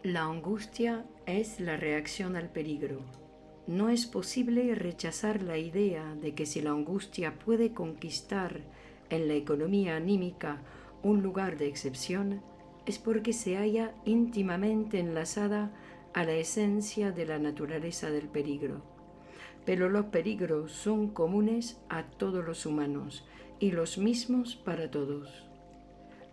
La angustia es la reacción al peligro. No es posible rechazar la idea de que si la angustia puede conquistar en la economía anímica un lugar de excepción, es porque se halla íntimamente enlazada a la esencia de la naturaleza del peligro. Pero los peligros son comunes a todos los humanos y los mismos para todos.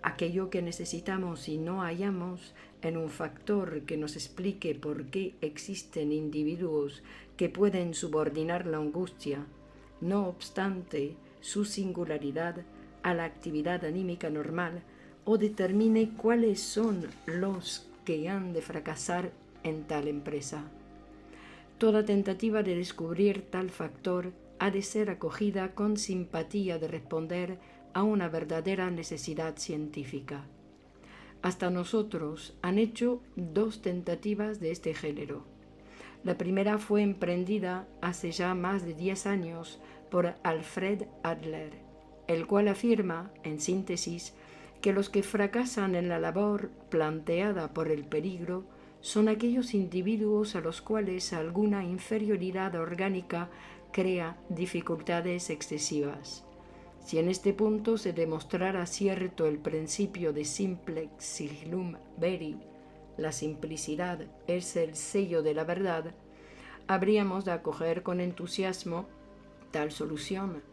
Aquello que necesitamos y no hallamos en un factor que nos explique por qué existen individuos que pueden subordinar la angustia, no obstante su singularidad, a la actividad anímica normal, o determine cuáles son los que han de fracasar en tal empresa. Toda tentativa de descubrir tal factor ha de ser acogida con simpatía de responder a una verdadera necesidad científica. Hasta nosotros han hecho 2 tentativas de este género. La primera fue emprendida hace ya más de 10 años por Alfred Adler, el cual afirma, en síntesis, que los que fracasan en la labor planteada por el peligro son aquellos individuos a los cuales alguna inferioridad orgánica crea dificultades excesivas. Si en este punto se demostrara cierto el principio de simplex signum veri, la simplicidad es el sello de la verdad, habríamos de acoger con entusiasmo tal solución.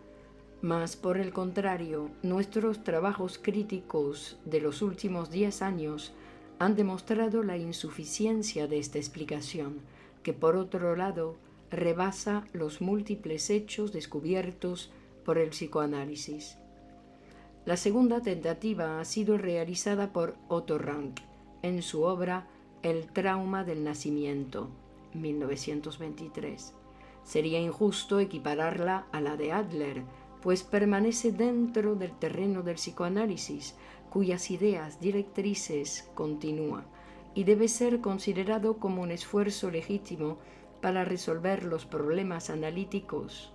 Mas, por el contrario, nuestros trabajos críticos de los últimos 10 años han demostrado la insuficiencia de esta explicación, que por otro lado rebasa los múltiples hechos descubiertos por el psicoanálisis. La segunda tentativa ha sido realizada por Otto Rank en su obra El trauma del nacimiento, 1923. Sería injusto equipararla a la de Adler, pues permanece dentro del terreno del psicoanálisis, cuyas ideas directrices continúa, y debe ser considerado como un esfuerzo legítimo para resolver los problemas analíticos.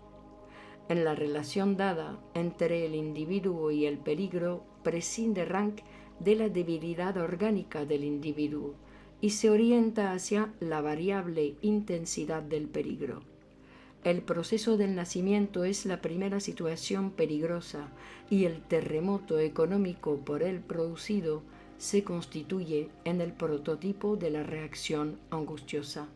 En la relación dada entre el individuo y el peligro, prescinde Rank de la debilidad orgánica del individuo y se orienta hacia la variable intensidad del peligro. El proceso del nacimiento es la primera situación peligrosa y el terremoto económico por él producido se constituye en el prototipo de la reacción angustiosa.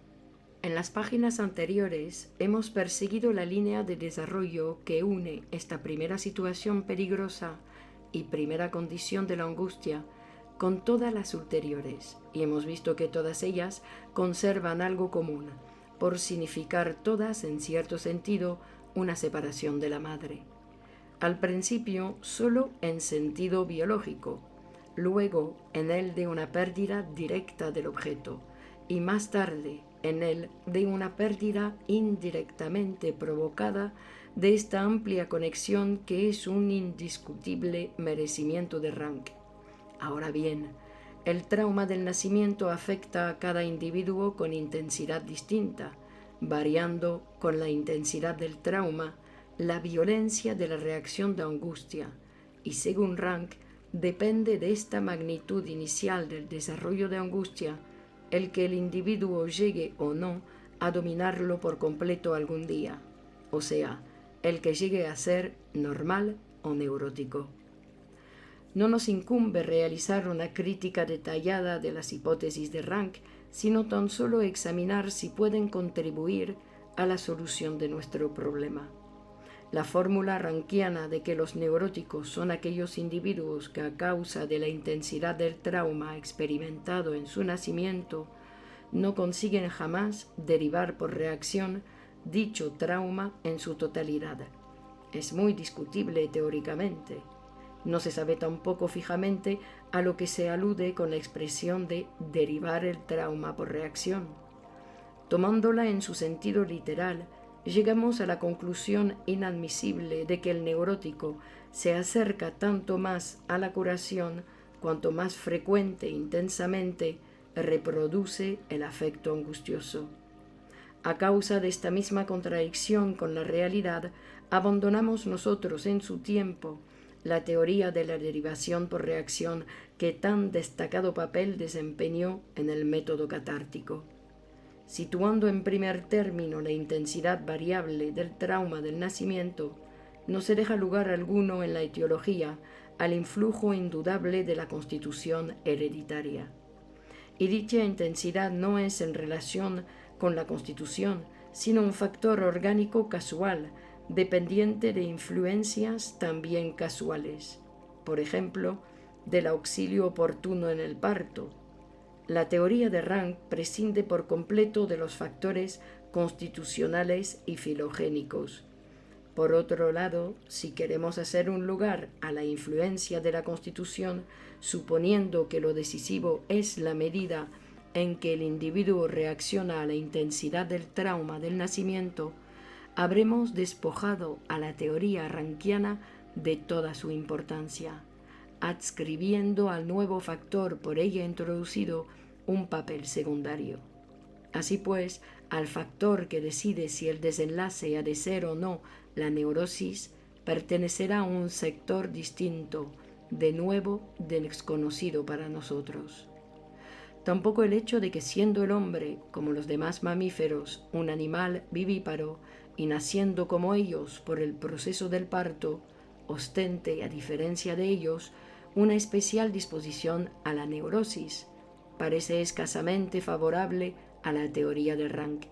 En las páginas anteriores hemos perseguido la línea de desarrollo que une esta primera situación peligrosa y primera condición de la angustia con todas las ulteriores, y hemos visto que todas ellas conservan algo común, por significar todas, en cierto sentido, una separación de la madre. Al principio solo en sentido biológico, luego en el de una pérdida directa del objeto, y más tarde en el de una pérdida indirectamente provocada de esta amplia conexión que es un indiscutible merecimiento de Rank. Ahora bien, el trauma del nacimiento afecta a cada individuo con intensidad distinta, variando con la intensidad del trauma la violencia de la reacción de angustia, y según Rank, depende de esta magnitud inicial del desarrollo de angustia el que el individuo llegue o no a dominarlo por completo algún día, o sea, el que llegue a ser normal o neurótico. No nos incumbe realizar una crítica detallada de las hipótesis de Rank, sino tan solo examinar si pueden contribuir a la solución de nuestro problema. La fórmula rankiana de que los neuróticos son aquellos individuos que a causa de la intensidad del trauma experimentado en su nacimiento no consiguen jamás derivar por reacción dicho trauma en su totalidad. Es muy discutible teóricamente. No se sabe tampoco fijamente a lo que se alude con la expresión de derivar el trauma por reacción. Tomándola en su sentido literal, llegamos a la conclusión inadmisible de que el neurótico se acerca tanto más a la curación cuanto más frecuente e intensamente reproduce el afecto angustioso. A causa de esta misma contradicción con la realidad, abandonamos nosotros en su tiempo la teoría de la derivación por reacción que tan destacado papel desempeñó en el método catártico. Situando en primer término la intensidad variable del trauma del nacimiento, no se deja lugar alguno en la etiología al influjo indudable de la constitución hereditaria. Y dicha intensidad no es en relación con la constitución, sino un factor orgánico casual, dependiente de influencias también casuales. Por ejemplo, del auxilio oportuno en el parto. La teoría de Rank prescinde por completo de los factores constitucionales y filogénicos. Por otro lado, si queremos hacer un lugar a la influencia de la Constitución, suponiendo que lo decisivo es la medida en que el individuo reacciona a la intensidad del trauma del nacimiento, habremos despojado a la teoría rankiana de toda su importancia, adscribiendo al nuevo factor por ella introducido un papel secundario. Así pues, al factor que decide si el desenlace ha de ser o no la neurosis, pertenecerá a un sector distinto, de nuevo desconocido para nosotros. Tampoco el hecho de que siendo el hombre, como los demás mamíferos, un animal vivíparo y naciendo como ellos por el proceso del parto, ostente, a diferencia de ellos, una especial disposición a la neurosis, parece escasamente favorable a la teoría de Rank.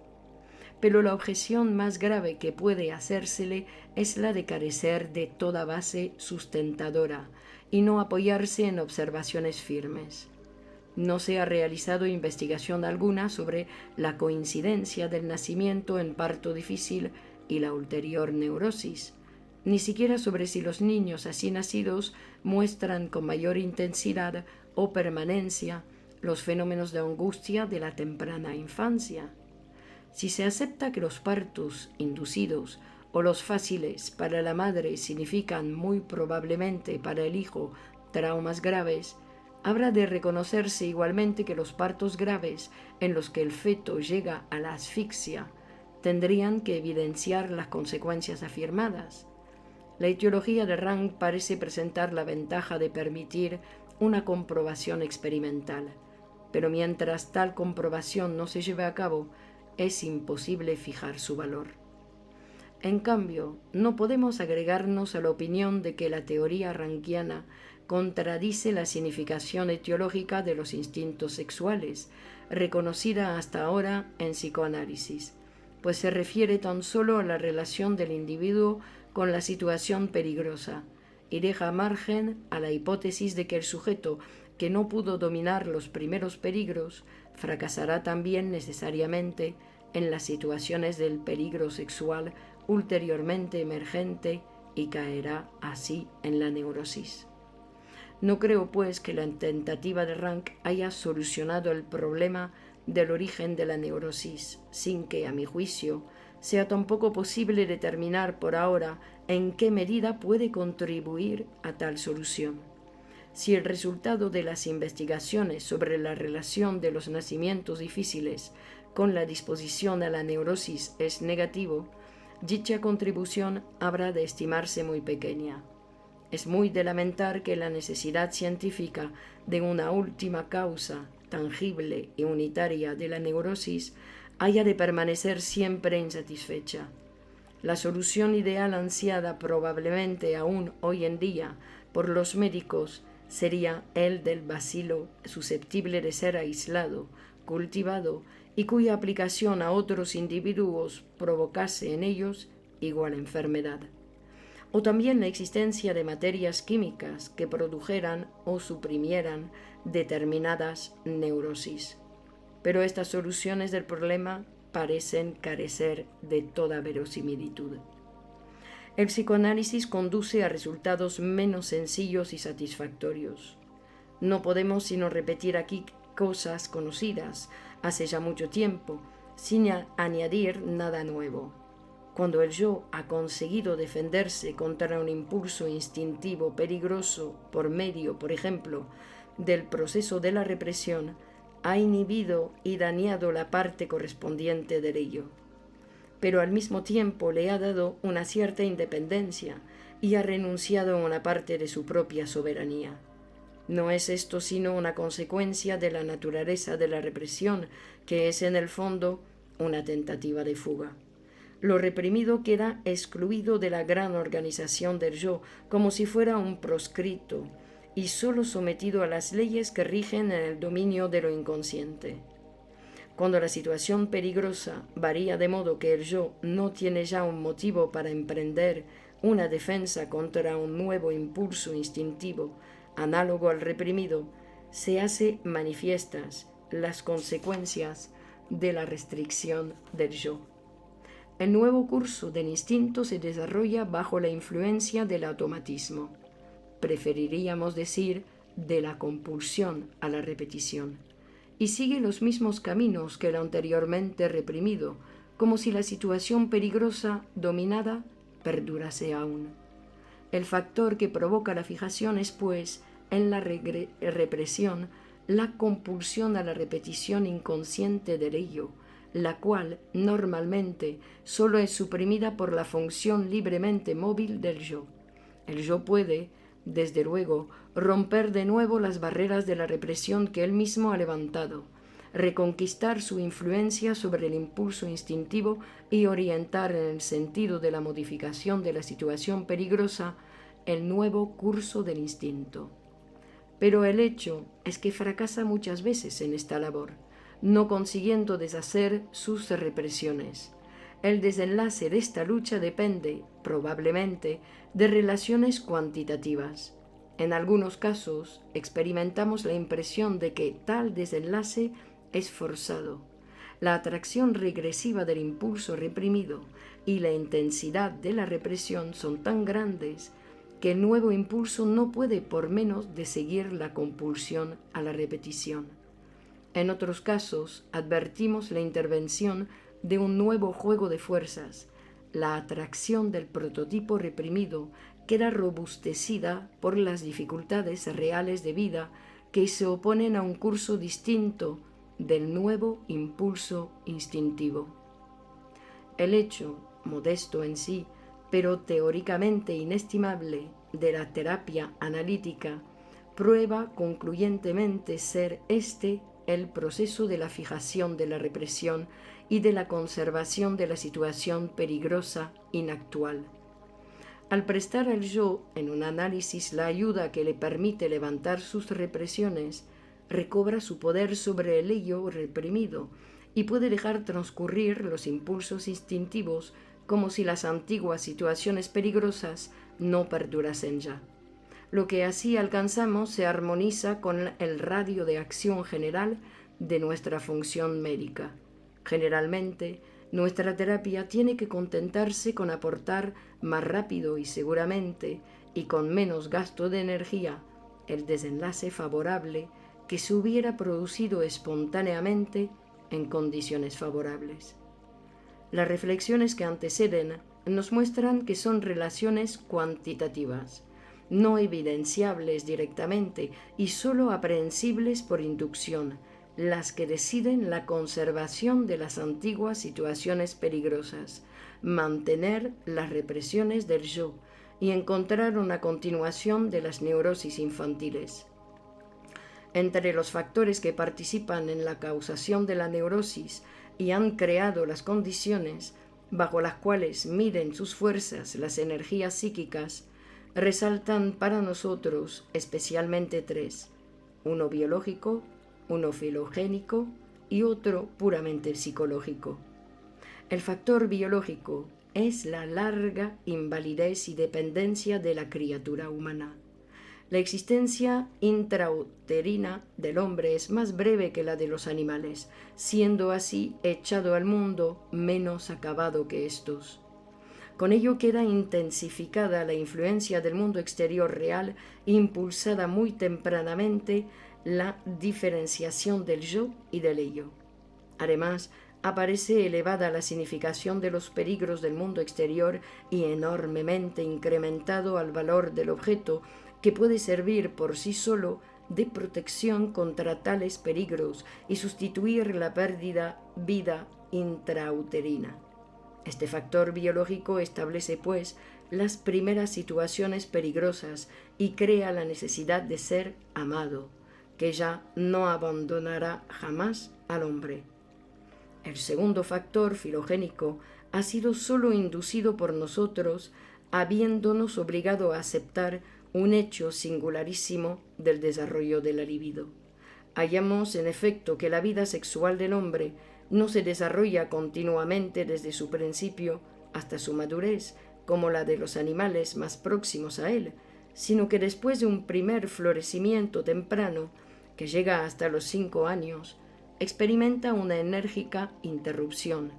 Pero la objeción más grave que puede hacérsele es la de carecer de toda base sustentadora y no apoyarse en observaciones firmes. No se ha realizado investigación alguna sobre la coincidencia del nacimiento en parto difícil y la ulterior neurosis, ni siquiera sobre si los niños así nacidos muestran con mayor intensidad o permanencia los fenómenos de angustia de la temprana infancia. Si se acepta que los partos inducidos o los fáciles para la madre significan muy probablemente para el hijo traumas graves, habrá de reconocerse igualmente que los partos graves en los que el feto llega a la asfixia tendrían que evidenciar las consecuencias afirmadas. La etiología de Rank parece presentar la ventaja de permitir una comprobación experimental, pero mientras tal comprobación no se lleve a cabo, es imposible fijar su valor. En cambio, no podemos agregarnos a la opinión de que la teoría rankiana contradice la significación etiológica de los instintos sexuales, reconocida hasta ahora en psicoanálisis, pues se refiere tan solo a la relación del individuo con la situación peligrosa y deja margen a la hipótesis de que el sujeto que no pudo dominar los primeros peligros fracasará también necesariamente en las situaciones del peligro sexual ulteriormente emergente y caerá así en la neurosis. No creo, pues, que la tentativa de Rank haya solucionado el problema del origen de la neurosis, sin que, a mi juicio, sea tampoco posible determinar por ahora en qué medida puede contribuir a tal solución. Si el resultado de las investigaciones sobre la relación de los nacimientos difíciles con la disposición a la neurosis es negativo, dicha contribución habrá de estimarse muy pequeña. Es muy de lamentar que la necesidad científica de una última causa tangible y unitaria de la neurosis haya de permanecer siempre insatisfecha. La solución ideal ansiada probablemente aún hoy en día por los médicos sería el del bacilo susceptible de ser aislado, cultivado y cuya aplicación a otros individuos provocase en ellos igual enfermedad. O también la existencia de materias químicas que produjeran o suprimieran determinadas neurosis. Pero estas soluciones del problema parecen carecer de toda verosimilitud. El psicoanálisis conduce a resultados menos sencillos y satisfactorios. No podemos sino repetir aquí cosas conocidas hace ya mucho tiempo, sin añadir nada nuevo. Cuando el yo ha conseguido defenderse contra un impulso instintivo peligroso por medio, por ejemplo, del proceso de la represión, ha inhibido y dañado la parte correspondiente de ello. Pero al mismo tiempo le ha dado una cierta independencia y ha renunciado a una parte de su propia soberanía. No es esto sino una consecuencia de la naturaleza de la represión, que es en el fondo una tentativa de fuga. Lo reprimido queda excluido de la gran organización del yo, como si fuera un proscrito, y solo sometido a las leyes que rigen en el dominio de lo inconsciente. Cuando la situación peligrosa varía de modo que el yo no tiene ya un motivo para emprender una defensa contra un nuevo impulso instintivo, análogo al reprimido, se hace manifiestas las consecuencias de la restricción del yo. El nuevo curso del instinto se desarrolla bajo la influencia del automatismo. Preferiríamos decir de la compulsión a la repetición, y sigue los mismos caminos que el anteriormente reprimido, como si la situación peligrosa dominada perdurase aún. El factor que provoca la fijación es, pues, en la represión, la compulsión a la repetición inconsciente del ello, la cual normalmente solo es suprimida por la función libremente móvil del yo. El yo puede, desde luego, romper de nuevo las barreras de la represión que él mismo ha levantado, reconquistar su influencia sobre el impulso instintivo y orientar en el sentido de la modificación de la situación peligrosa el nuevo curso del instinto. Pero el hecho es que fracasa muchas veces en esta labor, no consiguiendo deshacer sus represiones. El desenlace de esta lucha depende, probablemente, de relaciones cuantitativas. En algunos casos experimentamos la impresión de que tal desenlace es forzado. La atracción regresiva del impulso reprimido y la intensidad de la represión son tan grandes que el nuevo impulso no puede por menos de seguir la compulsión a la repetición. En otros casos advertimos la intervención de un nuevo juego de fuerzas. La atracción del prototipo reprimido queda robustecida por las dificultades reales de vida que se oponen a un curso distinto del nuevo impulso instintivo. El hecho, modesto en sí, pero teóricamente inestimable, de la terapia analítica, prueba concluyentemente ser este el proceso de la fijación de la represión y de la conservación de la situación peligrosa inactual. Al prestar al yo en un análisis la ayuda que le permite levantar sus represiones, recobra su poder sobre el ello reprimido y puede dejar transcurrir los impulsos instintivos como si las antiguas situaciones peligrosas no perdurasen ya. Lo que así alcanzamos se armoniza con el radio de acción general de nuestra función médica. Generalmente, nuestra terapia tiene que contentarse con aportar más rápido y seguramente, y con menos gasto de energía, el desenlace favorable que se hubiera producido espontáneamente en condiciones favorables. Las reflexiones que anteceden nos muestran que son relaciones cuantitativas, no evidenciables directamente y sólo aprehensibles por inducción, las que deciden la conservación de las antiguas situaciones peligrosas, mantener las represiones del yo y encontrar una continuación de las neurosis infantiles. Entre los factores que participan en la causación de la neurosis y han creado las condiciones bajo las cuales miden sus fuerzas las energías psíquicas, resaltan para nosotros especialmente tres: uno biológico, uno filogénico y otro puramente psicológico. El factor biológico es la larga invalidez y dependencia de la criatura humana. La existencia intrauterina del hombre es más breve que la de los animales, siendo así echado al mundo menos acabado que éstos. Con ello queda intensificada la influencia del mundo exterior real, impulsada muy tempranamente la diferenciación del yo y del ello. Además, aparece elevada la significación de los peligros del mundo exterior y enormemente incrementado al valor del objeto, que puede servir por sí solo de protección contra tales peligros y sustituir la pérdida vida intrauterina. Este factor biológico establece, pues, las primeras situaciones peligrosas y crea la necesidad de ser amado, que ya no abandonará jamás al hombre. El segundo factor filogénico ha sido sólo inducido por nosotros, habiéndonos obligado a aceptar un hecho singularísimo del desarrollo de la libido. Hallamos, en efecto, que la vida sexual del hombre no se desarrolla continuamente desde su principio hasta su madurez, como la de los animales más próximos a él, sino que después de un primer florecimiento temprano, que llega hasta los 5 años, experimenta una enérgica interrupción,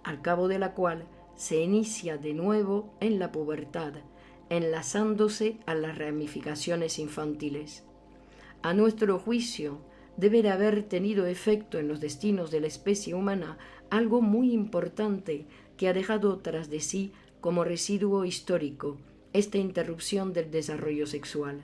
al cabo de la cual se inicia de nuevo en la pubertad, enlazándose a las ramificaciones infantiles. A nuestro juicio, debe de haber tenido efecto en los destinos de la especie humana algo muy importante que ha dejado tras de sí como residuo histórico esta interrupción del desarrollo sexual.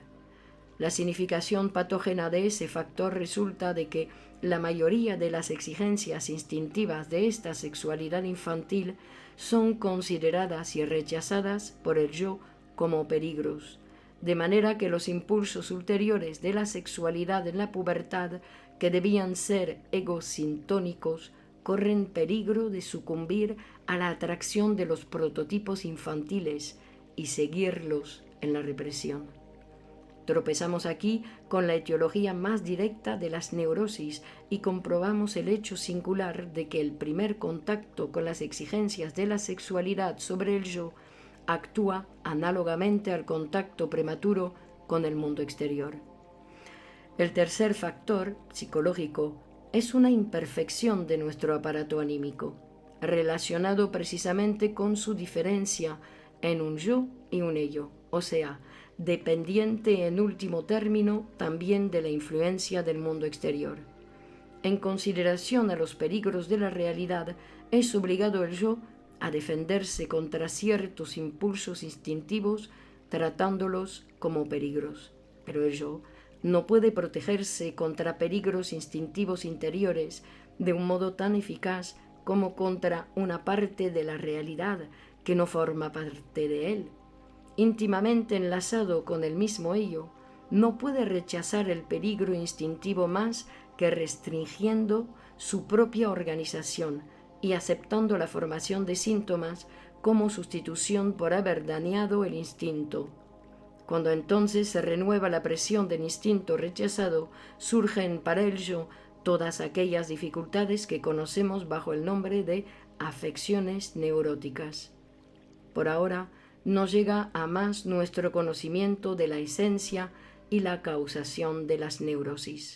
La significación patógena de ese factor resulta de que la mayoría de las exigencias instintivas de esta sexualidad infantil son consideradas y rechazadas por el yo como peligros, de manera que los impulsos ulteriores de la sexualidad en la pubertad, que debían ser egosintónicos, corren peligro de sucumbir a la atracción de los prototipos infantiles y seguirlos en la represión. Tropezamos aquí con la etiología más directa de las neurosis y comprobamos el hecho singular de que el primer contacto con las exigencias de la sexualidad sobre el yo actúa análogamente al contacto prematuro con el mundo exterior. El tercer factor psicológico es una imperfección de nuestro aparato anímico, relacionado precisamente con su diferencia en un yo y un ello, o sea, dependiente en último término también de la influencia del mundo exterior. En consideración a los peligros de la realidad, es obligado el yo a defenderse contra ciertos impulsos instintivos, tratándolos como peligros. Pero el yo no puede protegerse contra peligros instintivos interiores de un modo tan eficaz como contra una parte de la realidad que no forma parte de él. Íntimamente enlazado con el mismo ello, no puede rechazar el peligro instintivo más que restringiendo su propia organización y aceptando la formación de síntomas como sustitución por haber dañado el instinto. Cuando entonces se renueva la presión del instinto rechazado, surgen para el yo todas aquellas dificultades que conocemos bajo el nombre de afecciones neuróticas. Por ahora, no llega a más nuestro conocimiento de la esencia y la causación de las neurosis.